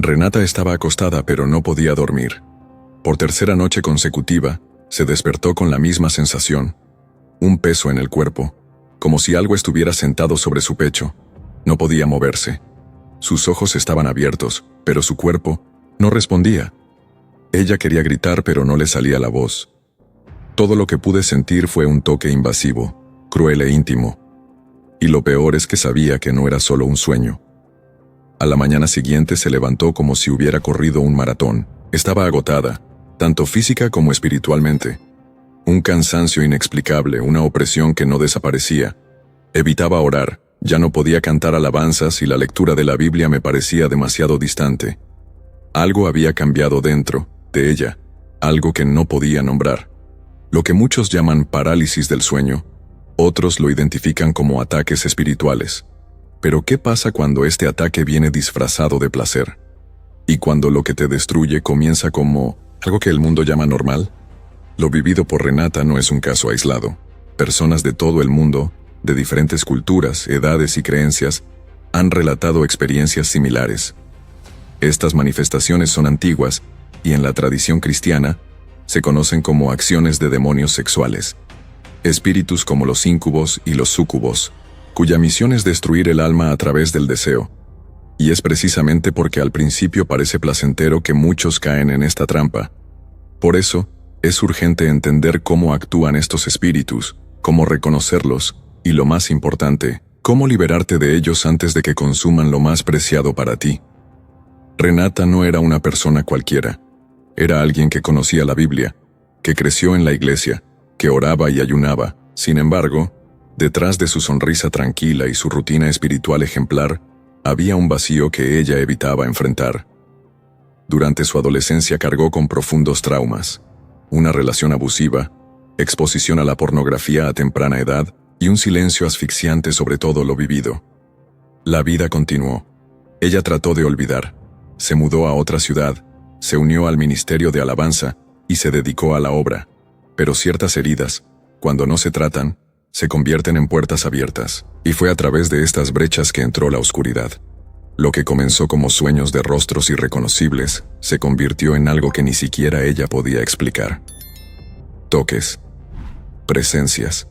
Renata estaba acostada pero no podía dormir. Por tercera noche consecutiva, se despertó con la misma sensación. Un peso en el cuerpo, como si algo estuviera sentado sobre su pecho. No podía moverse. Sus ojos estaban abiertos, pero su cuerpo no respondía. Ella quería gritar pero no le salía la voz. Todo lo que pude sentir fue un toque invasivo, cruel e íntimo. Y lo peor es que sabía que no era solo un sueño. A la mañana siguiente se levantó como si hubiera corrido un maratón. Estaba agotada, tanto física como espiritualmente. Un cansancio inexplicable, una opresión que no desaparecía. Evitaba orar, ya no podía cantar alabanzas y la lectura de la Biblia me parecía demasiado distante. Algo había cambiado dentro de ella, algo que no podía nombrar. Lo que muchos llaman parálisis del sueño, otros lo identifican como ataques espirituales. Pero ¿qué pasa cuando este ataque viene disfrazado de placer? ¿Y cuando lo que te destruye comienza como algo que el mundo llama normal? Lo vivido por Renata no es un caso aislado. Personas de todo el mundo, de diferentes culturas, edades y creencias, han relatado experiencias similares. Estas manifestaciones son antiguas y en la tradición cristiana se conocen como acciones de demonios sexuales. Espíritus como los íncubos y los súcubos, cuya misión es destruir el alma a través del deseo. Y es precisamente porque al principio parece placentero que muchos caen en esta trampa. Por eso, es urgente entender cómo actúan estos espíritus, cómo reconocerlos, y lo más importante, cómo liberarte de ellos antes de que consuman lo más preciado para ti. Renata no era una persona cualquiera. Era alguien que conocía la Biblia, que creció en la iglesia, que oraba y ayunaba. Sin embargo, detrás de su sonrisa tranquila y su rutina espiritual ejemplar, había un vacío que ella evitaba enfrentar. Durante su adolescencia cargó con profundos traumas, una relación abusiva, exposición a la pornografía a temprana edad y un silencio asfixiante sobre todo lo vivido. La vida continuó. Ella trató de olvidar, se mudó a otra ciudad, se unió al ministerio de alabanza y se dedicó a la obra. Pero ciertas heridas, cuando no se tratan, se convierten en puertas abiertas, y fue a través de estas brechas que entró la oscuridad. Lo que comenzó como sueños de rostros irreconocibles, se convirtió en algo que ni siquiera ella podía explicar. Toques, presencias,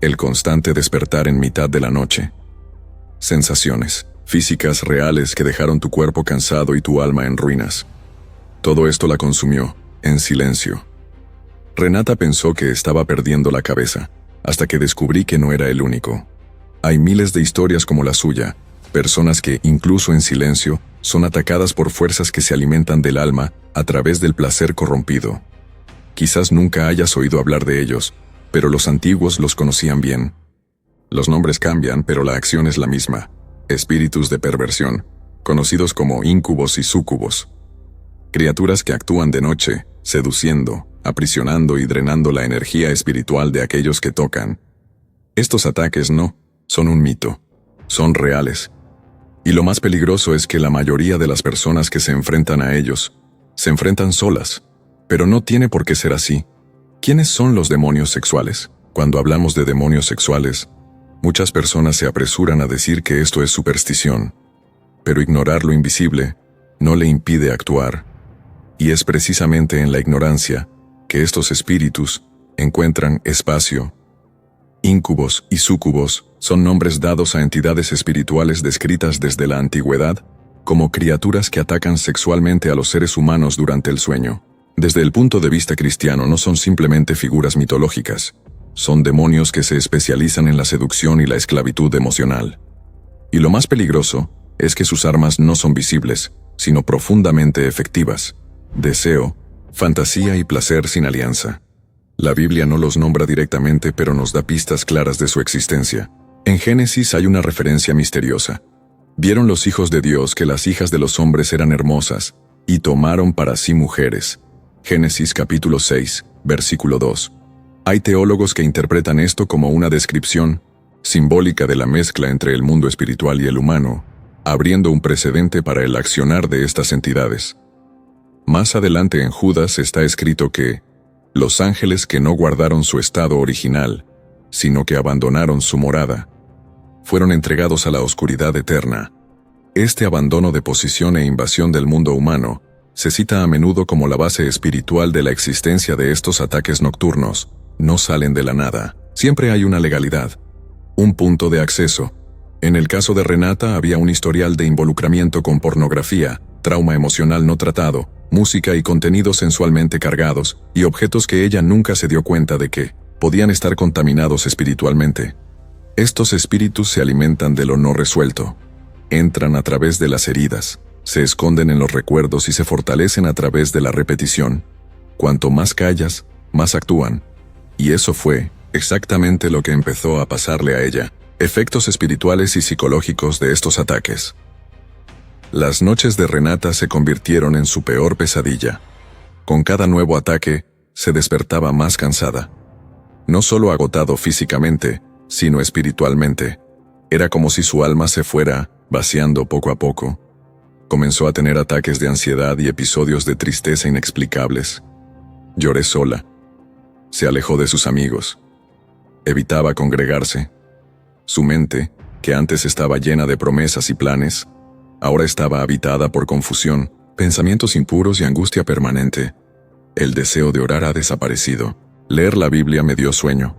el constante despertar en mitad de la noche, sensaciones físicas reales que dejaron tu cuerpo cansado y tu alma en ruinas. Todo esto la consumió, en silencio. Renata pensó que estaba perdiendo la cabeza, hasta que descubrí que no era el único. Hay miles de historias como la suya, personas que, incluso en silencio, son atacadas por fuerzas que se alimentan del alma a través del placer corrompido. Quizás nunca hayas oído hablar de ellos, pero los antiguos los conocían bien. Los nombres cambian, pero la acción es la misma. Espíritus de perversión, conocidos como íncubos y súcubos. Criaturas que actúan de noche, seduciendo, aprisionando y drenando la energía espiritual de aquellos que tocan. Estos ataques no son un mito, son reales. Y lo más peligroso es que la mayoría de las personas que se enfrentan a ellos, se enfrentan solas. Pero no tiene por qué ser así. ¿Quiénes son los demonios sexuales? Cuando hablamos de demonios sexuales, muchas personas se apresuran a decir que esto es superstición. Pero ignorar lo invisible no le impide actuar. Y es precisamente en la ignorancia que estos espíritus encuentran espacio. Íncubos y súcubos son nombres dados a entidades espirituales descritas desde la antigüedad como criaturas que atacan sexualmente a los seres humanos durante el sueño. Desde el punto de vista cristiano no son simplemente figuras mitológicas, son demonios que se especializan en la seducción y la esclavitud emocional. Y lo más peligroso es que sus armas no son visibles, sino profundamente efectivas. Deseo, fantasía y placer sin alianza. La Biblia no los nombra directamente, pero nos da pistas claras de su existencia. En Génesis hay una referencia misteriosa. Vieron los hijos de Dios que las hijas de los hombres eran hermosas, y tomaron para sí mujeres. Génesis capítulo 6, versículo 2. Hay teólogos que interpretan esto como una descripción simbólica de la mezcla entre el mundo espiritual y el humano, abriendo un precedente para el accionar de estas entidades. Más adelante en Judas está escrito que los ángeles que no guardaron su estado original, sino que abandonaron su morada, fueron entregados a la oscuridad eterna. Este abandono de posición e invasión del mundo humano se cita a menudo como la base espiritual de la existencia de estos ataques nocturnos. No salen de la nada. Siempre hay una legalidad, un punto de acceso. En el caso de Renata había un historial de involucramiento con pornografía, trauma emocional no tratado, música y contenidos sensualmente cargados, y objetos que ella nunca se dio cuenta de que podían estar contaminados espiritualmente. Estos espíritus se alimentan de lo no resuelto. Entran a través de las heridas, se esconden en los recuerdos y se fortalecen a través de la repetición. Cuanto más callas, más actúan. Y eso fue exactamente lo que empezó a pasarle a ella. Efectos espirituales y psicológicos de estos ataques. Las noches de Renata se convirtieron en su peor pesadilla. Con cada nuevo ataque, se despertaba más cansada. No solo agotado físicamente, sino espiritualmente. Era como si su alma se fuera vaciando poco a poco. Comenzó a tener ataques de ansiedad y episodios de tristeza inexplicables. Lloré sola. Se alejó de sus amigos. Evitaba congregarse. Su mente, que antes estaba llena de promesas y planes, ahora estaba habitada por confusión, pensamientos impuros y angustia permanente. El deseo de orar ha desaparecido. Leer la Biblia me dio sueño.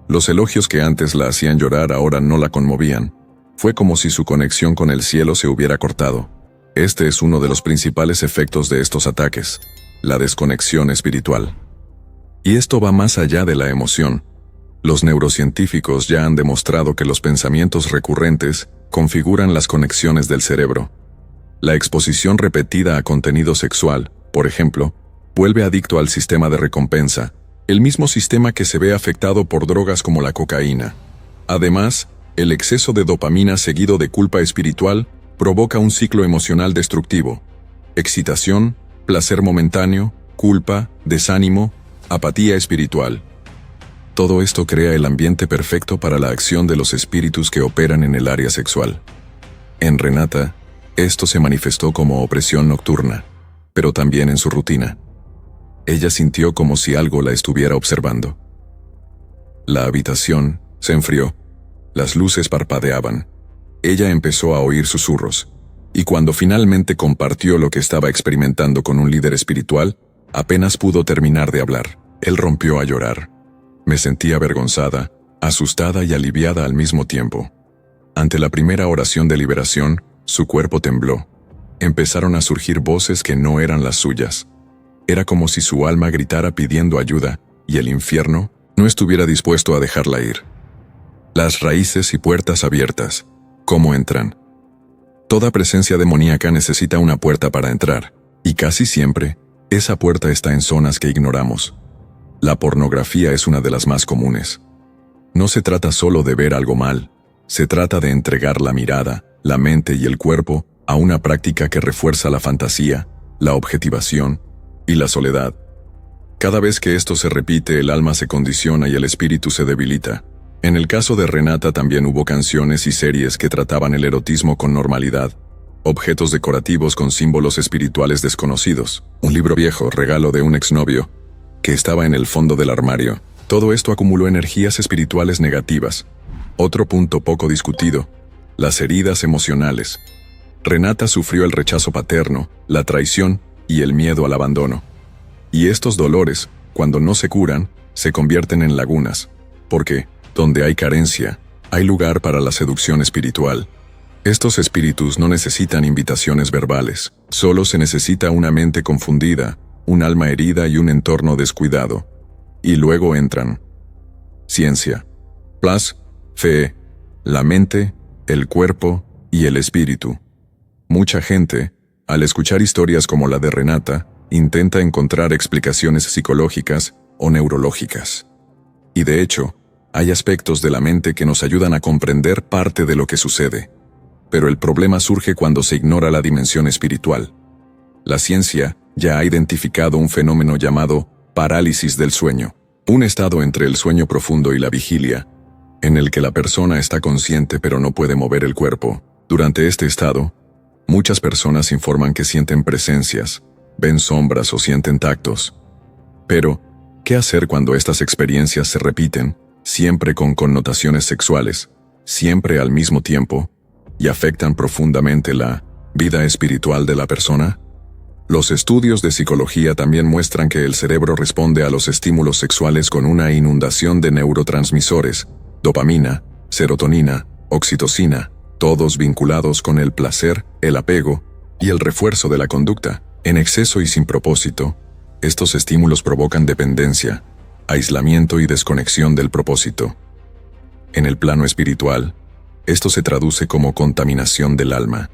Los elogios que antes la hacían llorar ahora no la conmovían. Fue como si su conexión con el cielo se hubiera cortado. Este es uno de los principales efectos de estos ataques, la desconexión espiritual. Y esto va más allá de la emoción. Los neurocientíficos ya han demostrado que los pensamientos recurrentes configuran las conexiones del cerebro. La exposición repetida a contenido sexual, por ejemplo, vuelve adicto al sistema de recompensa, el mismo sistema que se ve afectado por drogas como la cocaína. Además, el exceso de dopamina seguido de culpa espiritual provoca un ciclo emocional destructivo. Excitación, placer momentáneo, culpa, desánimo, apatía espiritual. Todo esto crea el ambiente perfecto para la acción de los espíritus que operan en el área sexual. En Renata, esto se manifestó como opresión nocturna, pero también en su rutina. Ella sintió como si algo la estuviera observando. La habitación se enfrió. Las luces parpadeaban. Ella empezó a oír susurros, y cuando finalmente compartió lo que estaba experimentando con un líder espiritual, apenas pudo terminar de hablar. Él rompió a llorar. Me sentí avergonzada, asustada y aliviada al mismo tiempo. Ante la primera oración de liberación, su cuerpo tembló. Empezaron a surgir voces que no eran las suyas. Era como si su alma gritara pidiendo ayuda, y el infierno no estuviera dispuesto a dejarla ir. Las raíces y puertas abiertas. ¿Cómo entran? Toda presencia demoníaca necesita una puerta para entrar, y casi siempre, esa puerta está en zonas que ignoramos. La pornografía es una de las más comunes. No se trata solo de ver algo mal, se trata de entregar la mirada, la mente y el cuerpo a una práctica que refuerza la fantasía, la objetivación y la soledad. Cada vez que esto se repite, el alma se condiciona y el espíritu se debilita. En el caso de Renata también hubo canciones y series que trataban el erotismo con normalidad, objetos decorativos con símbolos espirituales desconocidos, un libro viejo, regalo de un exnovio, que estaba en el fondo del armario. Todo esto acumuló energías espirituales negativas. Otro punto poco discutido, las heridas emocionales. Renata sufrió el rechazo paterno, la traición y el miedo al abandono. Y estos dolores, cuando no se curan, se convierten en lagunas, porque, donde hay carencia, hay lugar para la seducción espiritual. Estos espíritus no necesitan invitaciones verbales, solo se necesita una mente confundida, un alma herida y un entorno descuidado. Y luego entran ciencia, plus, fe, la mente, el cuerpo y el espíritu. Mucha gente, al escuchar historias como la de Renata, intenta encontrar explicaciones psicológicas o neurológicas. Y de hecho, hay aspectos de la mente que nos ayudan a comprender parte de lo que sucede. Pero el problema surge cuando se ignora la dimensión espiritual. La ciencia ya ha identificado un fenómeno llamado parálisis del sueño, un estado entre el sueño profundo y la vigilia, en el que la persona está consciente pero no puede mover el cuerpo. Durante este estado, muchas personas informan que sienten presencias, ven sombras o sienten tactos. Pero, ¿qué hacer cuando estas experiencias se repiten, siempre con connotaciones sexuales, siempre al mismo tiempo, y afectan profundamente la vida espiritual de la persona? Los estudios de psicología también muestran que el cerebro responde a los estímulos sexuales con una inundación de neurotransmisores, dopamina, serotonina, oxitocina, todos vinculados con el placer, el apego y el refuerzo de la conducta. En exceso y sin propósito, estos estímulos provocan dependencia, aislamiento y desconexión del propósito. En el plano espiritual, esto se traduce como contaminación del alma,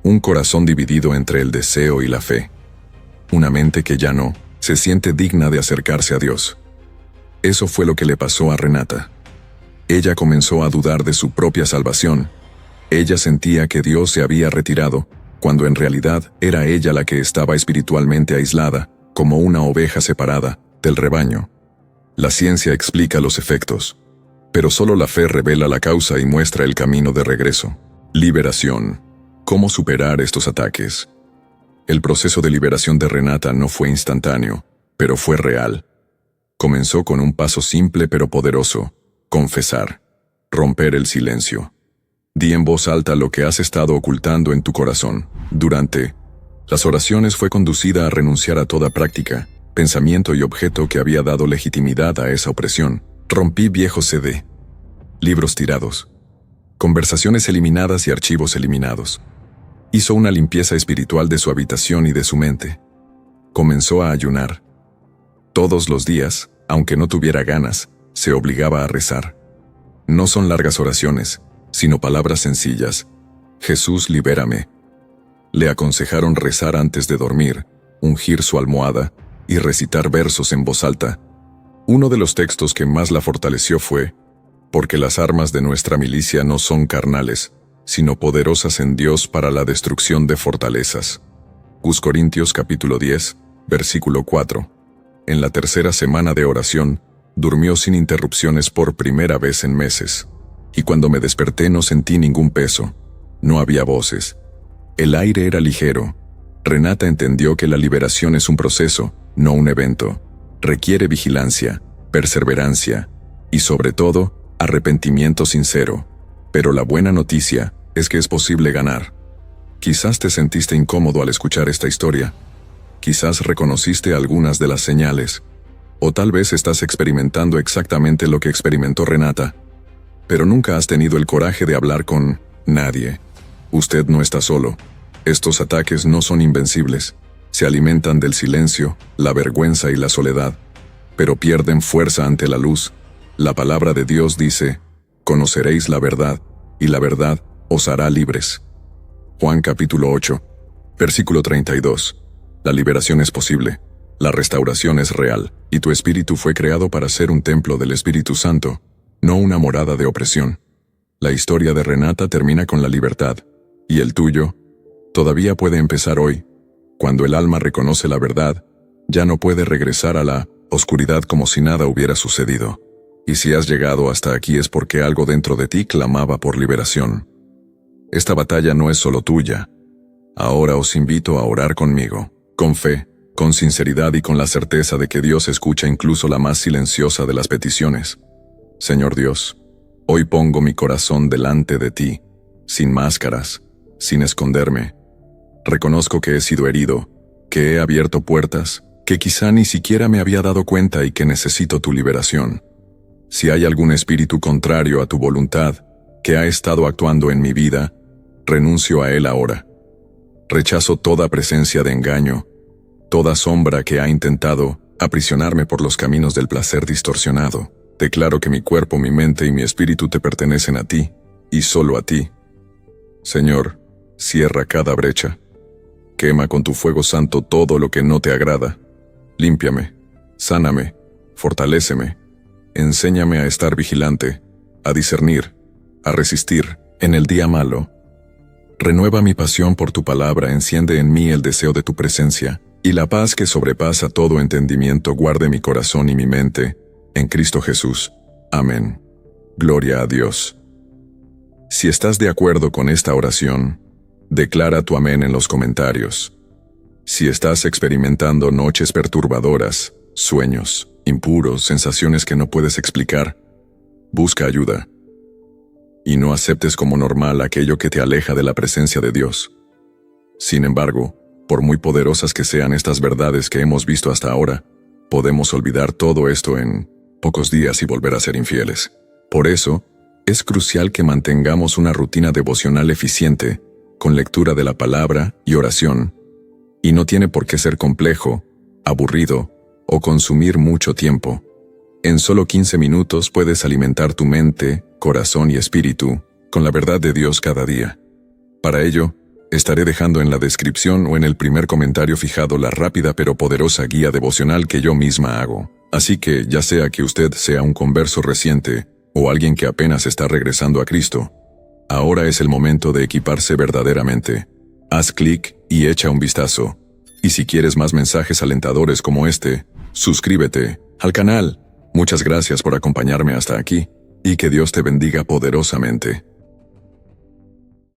un corazón dividido entre el deseo y la fe, una mente que ya no se siente digna de acercarse a Dios. Eso fue lo que le pasó a Renata. Ella comenzó a dudar de su propia salvación. Ella sentía que Dios se había retirado, cuando en realidad era ella la que estaba espiritualmente aislada, como una oveja separada del rebaño. La ciencia explica los efectos, pero solo la fe revela la causa y muestra el camino de regreso. Liberación. ¿Cómo superar estos ataques? El proceso de liberación de Renata no fue instantáneo, pero fue real. Comenzó con un paso simple pero poderoso: confesar, romper el silencio. Di en voz alta lo que has estado ocultando en tu corazón. Durante las oraciones fue conducida a renunciar a toda práctica, pensamiento y objeto que había dado legitimidad a esa opresión. Rompí viejos CD, libros tirados, conversaciones eliminadas y archivos eliminados. Hizo una limpieza espiritual de su habitación y de su mente. Comenzó a ayunar. Todos los días, aunque no tuviera ganas, se obligaba a rezar. No son largas oraciones, sino palabras sencillas. Jesús, libérame. Le aconsejaron rezar antes de dormir, ungir su almohada y recitar versos en voz alta. Uno de los textos que más la fortaleció fue: porque las armas de nuestra milicia no son carnales, sino poderosas en Dios para la destrucción de fortalezas. Corintios capítulo 10, versículo 4. En la tercera semana de oración, durmió sin interrupciones por primera vez en meses. Y cuando me desperté no sentí ningún peso. No había voces. El aire era ligero. Renata entendió que la liberación es un proceso, no un evento. Requiere vigilancia, perseverancia y, sobre todo, arrepentimiento sincero. Pero la buena noticia es que es posible ganar. Quizás te sentiste incómodo al escuchar esta historia. Quizás reconociste algunas de las señales. O tal vez estás experimentando exactamente lo que experimentó Renata. Pero nunca has tenido el coraje de hablar con nadie. Usted no está solo. Estos ataques no son invencibles. Se alimentan del silencio, la vergüenza y la soledad. Pero pierden fuerza ante la luz. La palabra de Dios dice: conoceréis la verdad, y la verdad os hará libres. Juan capítulo 8, versículo 32. La liberación es posible, la restauración es real, y tu espíritu fue creado para ser un templo del Espíritu Santo, no una morada de opresión. La historia de Renata termina con la libertad, y el tuyo todavía puede empezar hoy. Cuando el alma reconoce la verdad, ya no puede regresar a la oscuridad como si nada hubiera sucedido. Y si has llegado hasta aquí es porque algo dentro de ti clamaba por liberación. Esta batalla no es solo tuya. Ahora os invito a orar conmigo, con fe, con sinceridad y con la certeza de que Dios escucha incluso la más silenciosa de las peticiones. Señor Dios, hoy pongo mi corazón delante de ti, sin máscaras, sin esconderme. Reconozco que he sido herido, que he abierto puertas, que quizá ni siquiera me había dado cuenta y que necesito tu liberación. Si hay algún espíritu contrario a tu voluntad que ha estado actuando en mi vida, renuncio a él ahora. Rechazo toda presencia de engaño, toda sombra que ha intentado aprisionarme por los caminos del placer distorsionado. Declaro que mi cuerpo, mi mente y mi espíritu te pertenecen a ti, y solo a ti. Señor, cierra cada brecha. Quema con tu fuego santo todo lo que no te agrada. Límpiame, sáname, fortaléceme. Enséñame a estar vigilante, a discernir, a resistir en el día malo. Renueva mi pasión por tu palabra, enciende en mí el deseo de tu presencia, y la paz que sobrepasa todo entendimiento guarde mi corazón y mi mente, en Cristo Jesús. Amén. Gloria a Dios. Si estás de acuerdo con esta oración, declara tu amén en los comentarios. Si estás experimentando noches perturbadoras, sueños impuros, sensaciones que no puedes explicar, busca ayuda. y no aceptes como normal aquello que te aleja de la presencia de Dios. Sin embargo, por muy poderosas que sean estas verdades que hemos visto hasta ahora, podemos olvidar todo esto en pocos días y volver a ser infieles. Por eso, es crucial que mantengamos una rutina devocional eficiente, con lectura de la palabra y oración, y no tiene por qué ser complejo, aburrido o consumir mucho tiempo. En solo 15 minutos puedes alimentar tu mente, corazón y espíritu con la verdad de Dios cada día. Para ello, estaré dejando en la descripción o en el primer comentario fijado la rápida pero poderosa guía devocional que yo misma hago. Así que, ya sea que usted sea un converso reciente o alguien que apenas está regresando a Cristo, ahora es el momento de equiparse verdaderamente. Haz clic y echa un vistazo. Y si quieres más mensajes alentadores como este, suscríbete al canal. Muchas gracias por acompañarme hasta aquí, y que Dios te bendiga poderosamente.